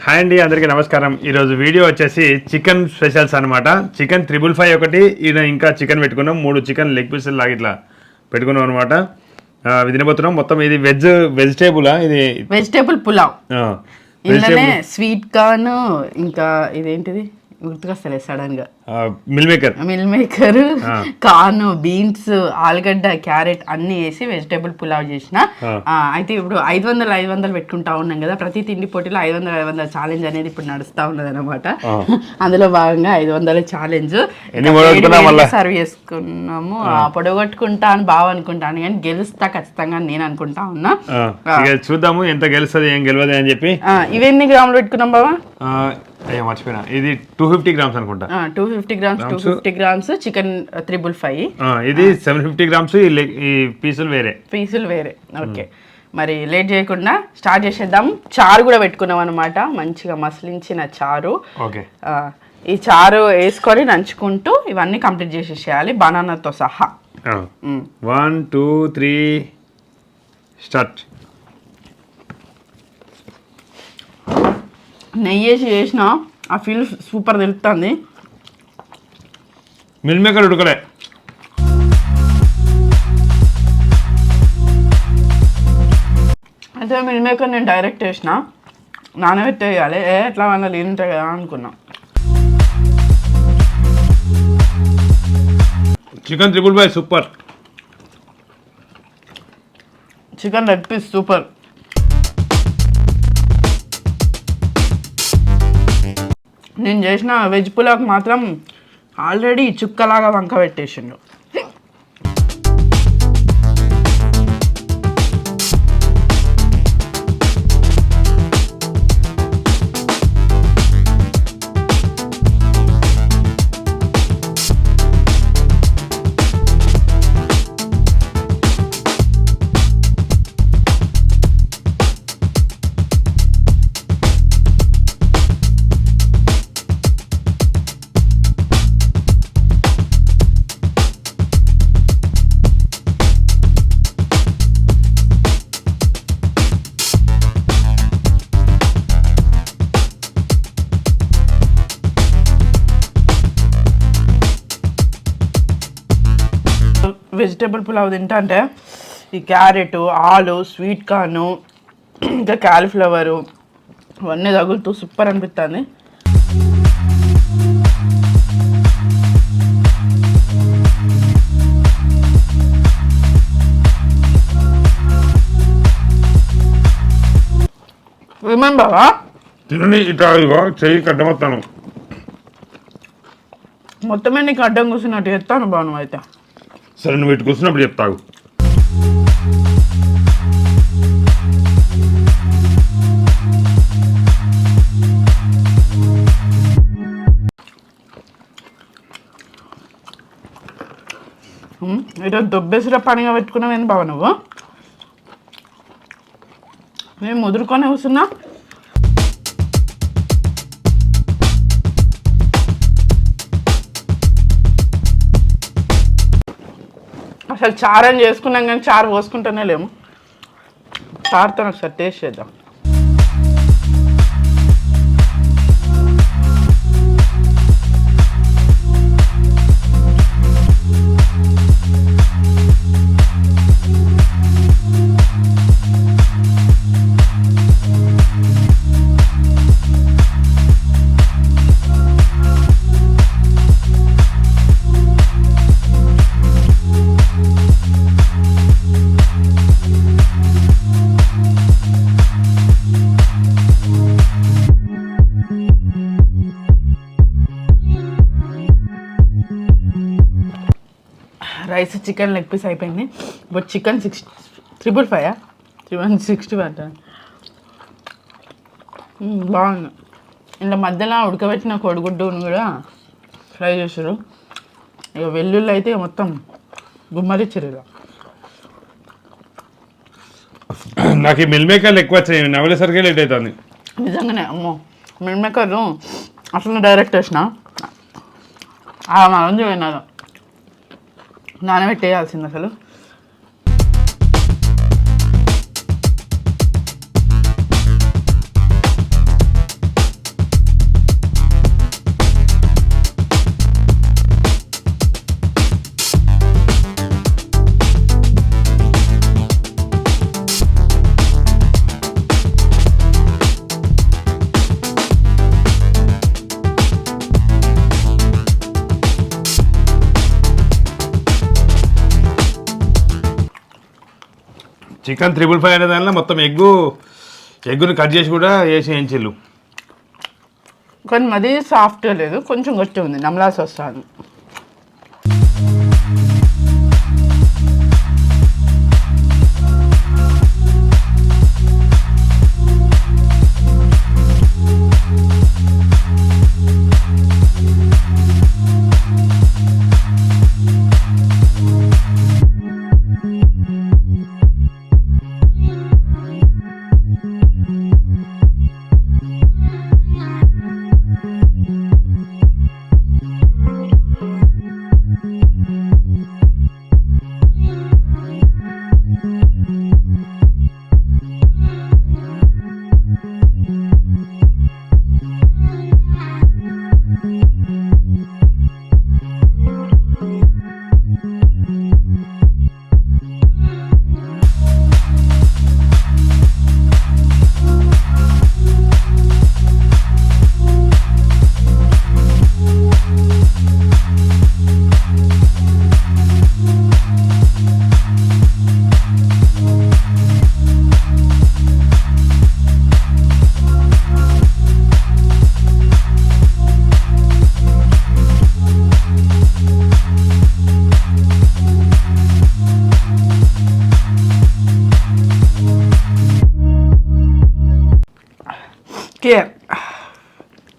Hi అండి, అందరికీ నమస్కారం. ఈరోజు వీడియో వచ్చేసి చికెన్ స్పెషల్స్ అనమాట. చికెన్ 555 ఒకటి, ఈయన ఇంకా చికెన్ పెట్టుకున్నాం. 3 చికెన్ లెగ్ పీసులు లాగా ఇట్లా పెట్టుకున్నాం అనమాట. తినబోతున్నాం. మొత్తం ఇది వెజిటేబుల్ పులావ్. ఇందులోనే స్వీట్ కార్న్, ఇంకా ఇదేంటిది గుర్తుకొస్తలేదు సడన్ గా, మిల్ మేకర్, కార్న్, బీన్స్, ఆలుగడ్డ, క్యారెట్ అన్ని వేసి వెజిటేబుల్ పులావ్ చేసిన. అయితే ఇప్పుడు 500 పెట్టుకుంటా ఉన్నాం కదా, ప్రతి తిండి పోటీలో 500 ఛాలెంజ్ అనేది ఇప్పుడు నడుస్తా ఉన్నది అనమాట. అందులో భాగంగా 500 ఛాలెంజ్ సర్వ్ చేసుకున్నాము. పొడగొట్టుకుంటా అని బాగా అనుకుంటాను, కానీ గెలుస్తా ఖచ్చితంగా నేను అనుకుంటా ఉన్నా. చూద్దాము ఎంత గెలుస్తుంది ఏం గెలవదు అని చెప్పి. ఇవన్నీ గ్రాములు పెట్టుకున్నాం బాబా? మర్చిపోయినా, ఇది 250 గ్రామ్స్ అనుకుంటా. 250 గ్రామ్స్ చికెన్ 555. ఇది 750 గ్రామ్స్. ఈ పీసులు వేరే. ఓకే, మరి లేట్ చేయకుండా స్టార్ట్ చేసేద్దాం. చారు కూడా పెట్టుకున్నాం అనమాట, మంచిగా మసలించిన చారు. ఓకే, ఈ చారు వేసుకొని నంచుకుంటూ ఇవన్నీ కంప్లీట్ చేసేసేయాలి బనానాతో సహా. 1 2 3 స్టార్ట్. నెయ్యి వేసి చేసిన ఆ ఫీల్ సూపర్ తెలుస్తుంది. మిల్ మేకర్ ఉడకలే. అయితే మిల్ మేకర్ నేను డైరెక్ట్ వేసిన, నానబెట్టేయాలి, ఎట్లా వల్ల ఉంటాయి కదా అనుకున్నా. Chicken 555 super. Chicken leg piece super. నేను చేసిన వెజ్ పులావ్కి మాత్రం ఆల్రెడీ చుక్కలాగా వంక పెట్టేసిండు. వెజిటేబుల్ పులావ్ తింటా అంటే ఈ క్యారెట్, ఆలు, స్వీట్ కార్న్, ఇంకా కాలీఫ్లవరు అవన్నీ తగులుతూ సూపర్ అనిపిస్తుంది. ఏమేం బావా తినని ఇట్లా చెయ్యి కట్టమొత్తాను. మొత్తమే నీకు అడ్డం కూర్చున్నట్టు చెప్తాను బాను. అయితే సరే, నువ్వు ఇటు కూర్చున్నప్పుడు చెప్తావు. ఈరోజు దొబ్బేసిరా పనిగా పెట్టుకున్నావేంది బావ నువ్వు? నేను ముదురుకొని కూర్చున్నా. అసలు చారు అని చేసుకున్నాం కానీ చారు పోసుకుంటూనే లేము. చారుతో ఒకసారి టేస్ట్ చేద్దాం. రైస్ చికెన్ లెగ్ పీస్ అయిపోయింది. బట్ చికెన్ 355 అంటాను. బాగుంది. ఇలా మధ్యలో ఉడకబెట్టిన కోడిగుడ్డును కూడా ఫ్రై చేసారు. ఇక వెల్లుల్లి అయితే మొత్తం గుమ్మరిచ్చారు. ఇక నాకు ఈ మిల్ మేకర్లు ఎక్కువ వచ్చాయి, నవ్వలేసరికి లేట్ అవుతుంది నిజంగానే. అమ్మో, మిల్ మేకర్ అసలు డైరెక్ట్ వేసిన మంచి పోయినారు, నానబెట్టేయాల్సింది అసలు. చికెన్ 555 అనే దానిలో మొత్తం ఎగ్గుని కట్ చేసి కూడా వేసి వేయించిల్లు. కానీ మరీ సాఫ్ట్గా లేదు, కొంచెం గట్టి ఉంది, నమలాసి వస్తుంది.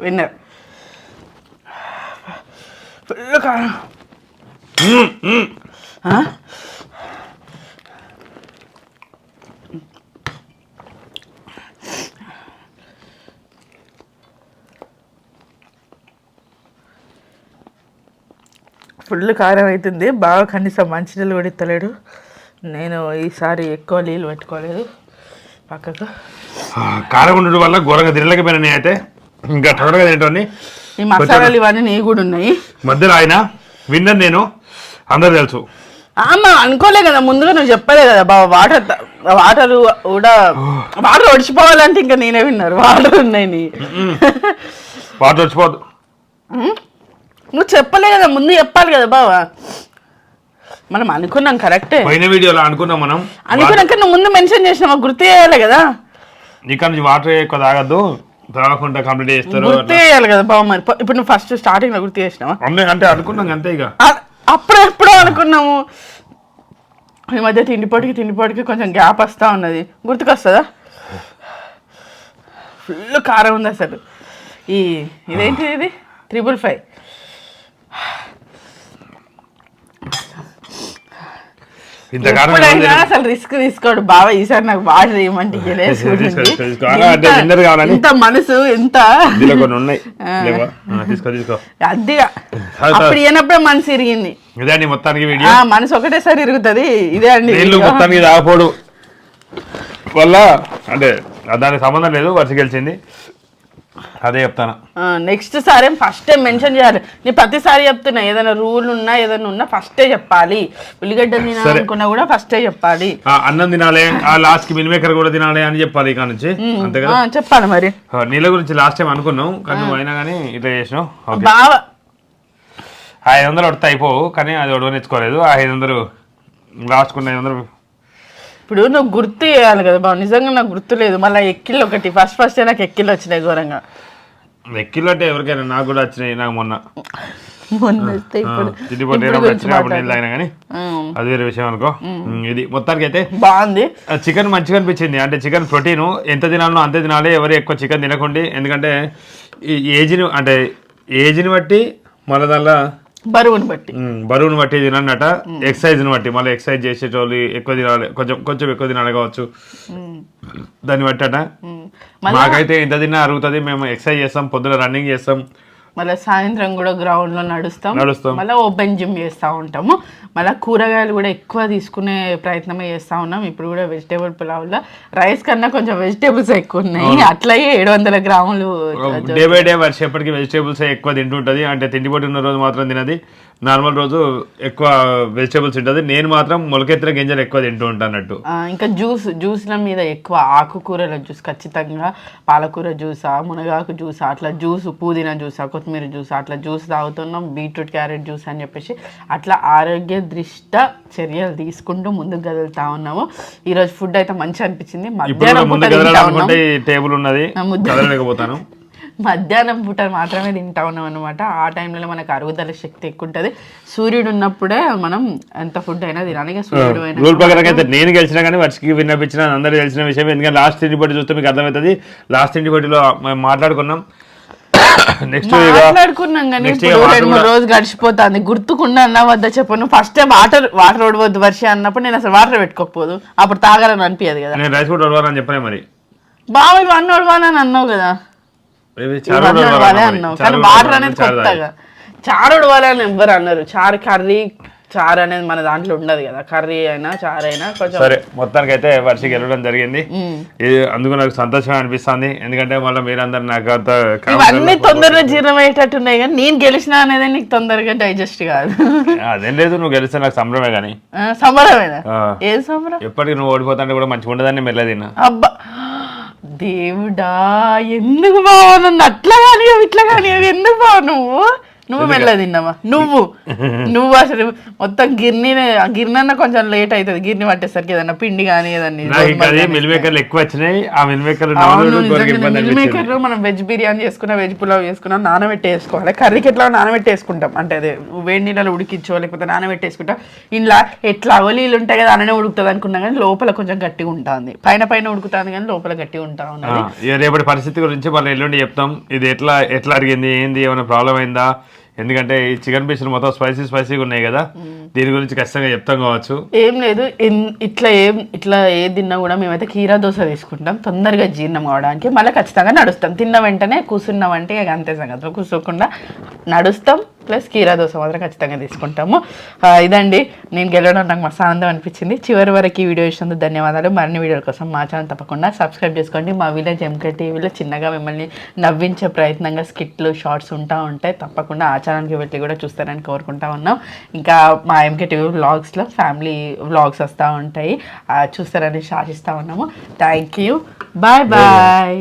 విన్నర్ ఫుల్ కారం. ఫుల్ కారం అవుతుంది బాగా, కనీసం మంచినీళ్ళు కూడా ఇస్తలేడు. నేను ఈసారి ఎక్కువ నీళ్ళు పెట్టుకోలేదు పక్కకు. కారం ఉండడం వల్ల ఘోరంగా తినలేకపోయినా అయితే ఇంకా టొరగా తింటాన్ని. ఈ మసాలాలు ఇవన్నీ నీ కూడా ఉన్నాయి. మధ్యలో ఆయన విన్నర్ నేను, అందరు తెలుసు. అనుకోలే కదా ముందుగా, నువ్వు చెప్పలే కదా బాబా. వాటర్ కూడా వాటర్ ఒడిచిపోవాలంటే ఇంకా నేనే విన్నారు. వాటర్ ఉన్నాయి నీ వాటర్ ఒడిచిపోదు. నువ్వు చెప్పలే కదా, ముందు చెప్పాలి కదా బావా. మనం అనుకున్నాం కరెక్టే, పోయిన వీడియోలో అనుకున్నాం మనం. అనుకున్నాక నువ్వు ముందు మెన్షన్ చేసినా గుర్తు చేయాలి కదా. ఇక్కడ నుంచి వాటర్ ఎక్కువ తాగద్దు, తాగకుండా కంప్లీట్ చేస్తారు, గుర్తు చేయాలి కదా బావ. మరి ఇప్పుడు నువ్వు ఫస్ట్ స్టార్టింగ్ లో గుర్తు చేసినావా? అంటే అనుకున్నాం అంతే. ఇక అప్పుడు ఎప్పుడో అనుకున్నాము. ఈ మధ్య తిండిపోటికి కొంచెం గ్యాప్ వస్తూ ఉన్నది, గుర్తుకొస్తుందా? ఫుల్ కారం ఉంది అసలు. ఇదేంటి ఇది 555. ఎప్పుడైనా అసలు రిస్క్ తీసుకోడు బావ. ఈసారి నాకు వాటర్ ఏమంటే ఎంత మనసు, ఎంత అద్దిగా అప్పుడు ఏనప్పుడే మనసు ఇరిగింది. మొత్తానికి మనసు ఒకటేసారి ఇరుగుతుంది. ఇదే అండి మొత్తానికి రాకపోడు వల్ల, అంటే దానికి సంబంధం లేదు, వర్ష గెలిచింది. అదే చెప్తాను. నెక్స్ట్ సారి ఫస్ట్ టైం మెన్షన్ చేయాలి. నేను ప్రతిసారి చెప్తున్నా, ఏదైనా రూల్ ఉన్నా ఏదైనా ఉన్నా ఫస్టే చెప్పాలి. ఉల్లిగడ్డ తినాలనుకున్నా కూడా ఫస్టే చెప్పాలి. అన్నం తినాలి, లాస్ట్ కి మిల్మేకర్ కూడా తినాలి అని చెప్పాలి ఇక నుంచి. అంతే కదా, చెప్పాలి. మరి నీళ్ళ గురించి లాస్ట్ టైం అనుకున్నాం, కానీ నువ్వు అయినా కానీ ఇట్లా చేసినావు. బాగా 500 వడితే అయిపోవు, కానీ అది ఒడవనిచ్చుకోలేదు. 500 లాస్ట్కున్న 500. ఇప్పుడు నువ్వు గుర్తు చేయాలి కదా బాబు. నిజంగా నాకు గుర్తు లేదు. మళ్ళీ ఎక్కిళ్ళు ఒకటి ఫస్ట్ నాకు ఎక్కిళ్ళు వచ్చినాయి ఘోరంగా. ఎక్కిళ్ళు అంటే ఎవరికైనా, నాకు కూడా వచ్చినాయి. నాకు మొన్న కానీ అది వేరే విషయం అనుకో. ఇది మొత్తానికి అయితే బాగుంది. చికెన్ మంచిగా అనిపించింది. అంటే చికెన్ ప్రోటీన్ ఎంత తినాలో అంతే తినాలి. ఎవరు ఎక్కువ చికెన్ తినకండి, ఎందుకంటే ఏజ్ని బట్టి మళ్ళీ దానిలో బరువుని బట్టి తినన్నట, ఎక్సర్సైజ్ని బట్టి. మళ్ళీ ఎక్సర్సైజ్ చేసేటోళ్ళు ఎక్కువ తినాలి, కొంచెం ఎక్కువ తినాలి కావచ్చు, దాన్ని బట్టి అట. మాకైతే ఇంత తిన్నా అరుగుతుంది. మేము ఎక్సర్సైజ్ చేస్తాం, పొద్దున రన్నింగ్ చేస్తాం, మళ్ళీ సాయంత్రం కూడా గ్రౌండ్ లో నడుస్తాం, మళ్ళీ ఓపెన్ జిమ్ చేస్తూ ఉంటాము. మళ్ళీ కూరగాయలు కూడా ఎక్కువ తీసుకునే ప్రయత్నమే చేస్తూ ఉన్నాం. ఇప్పుడు కూడా వెజిటేబుల్ పులావ్లో రైస్ కన్నా కొంచెం వెజిటేబుల్స్ ఎక్కువ ఉన్నాయి. అట్లాగే 700 గ్రాములు డే బై డే వర్షేపటికి వెజిటేబుల్స్ ఎక్కువ తింటుంటది. అంటే తిండిపోటీ ఉన్న రోజు మాత్రం తినది, నార్మల్ రోజు ఎక్కువ వెజిటేబుల్స్ ఉంటుంది. నేను మాత్రం మొలకెత్తిన గింజలు ఎక్కువ తింటూ ఉంటాను అన్నట్టు. ఇంకా జ్యూస్ల మీద ఎక్కువ ఆకుకూరల జ్యూస్ ఖచ్చితంగా, పాలకూర జ్యూసా, మునగాకు జ్యూసా, అట్లా జ్యూస్, పుదీనా జ్యూసా, కొత్తిమీర జ్యూస్ అట్లా జ్యూస్ తాగుతున్నాం, బీట్రూట్ క్యారెట్ జ్యూస్ అని చెప్పేసి అట్లా ఆరోగ్య దృష్ట చర్యలు తీసుకుంటూ ముందుకు కదులుతా ఉన్నాము. ఈరోజు ఫుడ్ అయితే మంచిగా అనిపించింది. మధ్యాహ్నం పూట తింటా ఉన్నాం. టేబుల్ ఉన్నది కదలలేకపోతాను. మధ్యాహ్నం పూట మాత్రమే తింటా ఉన్నాం అనమాట. ఆ టైంలో మనకు అరుగుదల శక్తి ఎక్కువ ఉంటుంది. సూర్యుడు ఉన్నప్పుడే మనం ఎంత ఫుడ్ అయినా తినాలి. సూర్యుడు రూల్ ప్రకారం అయితే నేను గెలిచినా కానీ వర్షకి విన్నపించిన అందరూ తెలిసిన విషయం. ఎందుకంటే లాస్ట్ ఇంటి పోటీ చూస్తే మీకు అర్థమవుతుంది. లాస్ట్ ఇంటి పోటీలో మేము మాట్లాడుకున్నాం కానీ 2-3 రోజు గడిచిపోతుంది. గుర్తుకుండా అన్న వద్ద చెప్పను. ఫస్ట్ వాటర్ ఓడవద్దు వర్ష అన్నప్పుడు నేను అసలు వాటర్ పెట్టుకోకపోదు, అప్పుడు తాగాలని అనిపించదు కదా. నేను రైస్ కూడా ఓడవాలని చెప్పలే మరి. బాగా ఇవన్నీ ఓడవాలని అన్నావు కదా, అన్నావు. కానీ వాటర్ అనేది కొత్తగా చారు ఉడవాలని ఎవ్వరు అన్నారు. చారు అనేది మన దాంట్లో ఉండదు కదా. కర్రీ అయినా చారు అయినా కొంచెం సరే. మొత్తానికి అయితే వర్షకి వెళ్ళడం జరిగింది. ఇది అందుకు నాకు సంతోషం అనిపిస్తుంది. ఎందుకంటే మళ్ళీ మీరందరూ నాకు ఇవన్నీ తొందరగా జీర్ణమయ్యేటట్టున్నాయి. కానీ నేను గెలిచిన అనేది నీకు తొందరగా డైజెస్ట్ కాదు. అదేం లేదు, నువ్వు గెలిస్తే నాకు సంబరమే. కానీ సంబరమేనా? ఏం సంబరం? ఎప్పటికి నువ్వు ఓడిపోతాంటే కూడా మంచిగా ఉండదని మెల్లదిన్నా. అబ్బా దేవుడా, ఎందుకు బావ నన్ను అట్లా కానీ ఇట్లా కానీ ఎందుకు బావ నువ్వు మెల్ల తిన్నావా? నువ్వు అసలు మొత్తం గిన్నె కొంచెం లేట్ అవుతుంది. గిన్నె పట్టేసరికి ఏదన్నా పిండి కానీ ఏదన్నా మిల్ మేకర్లు ఎక్కువ వచ్చినాయి. ఆ మిల్ మేకర్ మనం వెజ్ బిర్యానీ చేసుకున్నా, వెజ్ పులావ్ చేసుకున్నా నానబెట్టేసుకోవాలి. కర్రీకి ఎట్లా నానబెట్టేసుకుంటాం అంటే అదే వేడి నీళ్ళలో ఉడికించో లేకపోతే నానబెట్టేసుకుంటాం. ఇలా ఎట్లా నీళ్ళు ఉంటాయి కదా అలానే ఉడుకుతుంది అనుకున్నా కానీ లోపల కొంచెం గట్టిగా ఉంటుంది. పైన ఉడుకుతుంది కానీ లోపల గట్టిగా ఉంటా ఉన్నది. రేపటి పరిస్థితి గురించి వాళ్ళు ఎల్లుండి చెప్తాం. ఇది ఎట్లా అడిగింది, ఏంది, ఏమైనా ప్రాబ్లం అయిందా? ఎందుకంటే ఈ చికెన్ పీసులు మొత్తం స్పైసీగా ఉన్నాయి కదా, దీని గురించి ఖచ్చితంగా చెప్తాం కావచ్చు. ఏం లేదు, ఇట్లా ఏది తిన్నా కూడా మేమైతే కీరా దోశ తీసుకుంటాం తొందరగా జీర్ణం అవడానికి. మళ్ళీ ఖచ్చితంగా నడుస్తాం. తిన్న వెంటనే కూర్చున్నామంటే ఇక అంతే సంగతి. కూర్చోకుండా నడుస్తాం. ప్లస్ కీరా దోశ మాత్రం ఖచ్చితంగా తీసుకుంటాము. ఇదండి, నేను గెలవడం నాకు మస్తు ఆనందం అనిపించింది. చివరి వరకు ఈ వీడియో ఇచ్చినందుకు ధన్యవాదాలు. మరిన్ని వీడియోల కోసం మా ఛానల్ తప్పకుండా సబ్స్క్రైబ్ చేసుకోండి. మా విలేజ్ ఎంకే టీవీలో చిన్నగా మిమ్మల్ని నవ్వించే ప్రయత్నంగా స్కిట్లు, షార్ట్స్ ఉంటాయి. తప్పకుండా ఆ ఛానల్కి వెళ్ళి కూడా చూస్తారని కోరుకుంటా ఉన్నాం. ఇంకా మా ఎంకే టీవీ వ్లాగ్స్లో ఫ్యామిలీ వ్లాగ్స్ వస్తూ ఉంటాయి, చూస్తారని ఆశిస్తూ ఉన్నాము. Thank you. బాయ్.